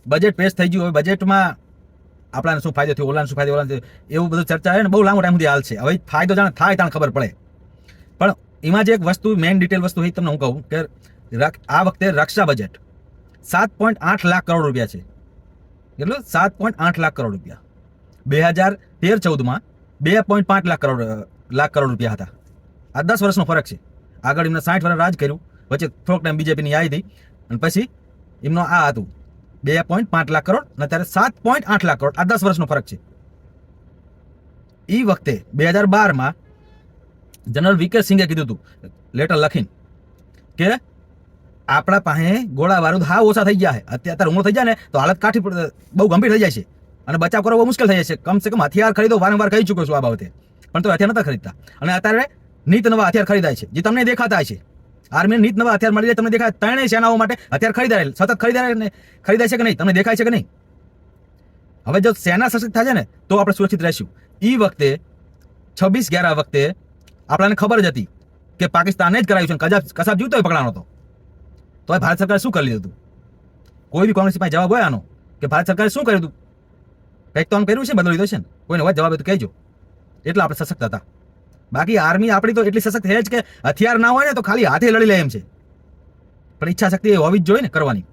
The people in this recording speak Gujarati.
બજેટ પેશ થઈ ગયું. હવે બજેટમાં આપણાને શું ફાયદો થયો, ઓલાને શું ફાયદો, ઓલાને એવું બધું ચર્ચા છે ને બહુ લાંબો ટાઈમ સુધી હાલ છે. હવે ફાયદો જાણે થાય તાણે ખબર પડે. પણ એમાં જે એક વસ્તુ મેઇન ડિટેલ વસ્તુ એ તમને હું કહું કે આ વખતે રક્ષા બજેટ 7.8 લાખ કરોડ રૂપિયા છે. કેટલું? 7.8 લાખ કરોડ રૂપિયા. 2013-14માં 2.5 લાખ કરોડ રૂપિયા હતા. આ 10 વર્ષનો ફરક છે. આગળ એમને 60 વર્ષ રાજ કર્યું, વચ્ચે થોડોક ટાઈમ બીજેપીની આવી હતી અને પછી એમનો આ હતું 2.5 લાખ કરોડ અને અત્યારે 7.8 લાખ કરોડ. આ 10 વર્ષનો ફરક છે. એ વખતે 2012માં જનરલ વીકે સિંઘે કીધું હતું લેટર લખીને કે આપણા પાસે ગોળા બારૂદ હા ઓછા થઈ ગયા છે. અત્યારે હુમલો થઈ જાય ને તો હાલત કાઠી બહુ ગંભીર થઈ જાય છે અને બચાવ કરવો બહુ મુશ્કેલ થઈ જાય છે. કમસે કમ હથિયાર ખરીદો, વારંવાર કહી ચૂક્યો છું આ બાબતે, પણ તો હથિયાર નતા ખરીદતા. અને અત્યારે નીત નવા હથિયાર ખરીદાય છે જે તમને દેખાતા છે. આર્મીને નીત નવા હથિયાર મળી જાય તમને દેખાય. ત્રણેય સેનાઓ માટે હથિયાર ખરીદાય, સતત ખરીદાય છે કે નહીં, તમને દેખાય છે કે નહીં? હવે જો સેના સશક્ત થાય છે ને તો આપણે સુરક્ષિત રહીશું. એ વખતે 26/11 વખતે આપણને ખબર જ હતી કે પાકિસ્તાને જ કરાયું છે. કસાબ જીવતો હોય પકડાનો તો ભારત સરકારે શું કરી લીધું હતું? કોઈ બી કોંગ્રેસ પાસે જવાબ હોય આનો કે ભારત સરકારે શું કર્યું હતું? કંઈક તો આમ કર્યું છે, બદલો લીધો છે ને? કોઈને હોય જવાબ તો કહેજો. એટલે આપણે સશક્ત હતા. બાકી આર્મી આપણી તો એટલી સશક્ત છે જ કે હથિયાર ના હોય ને તો ખાલી હાથે લડી લે એમ છે, પણ ઈચ્છા શક્તિ હોવી જ જોઈએ ને કરવાની.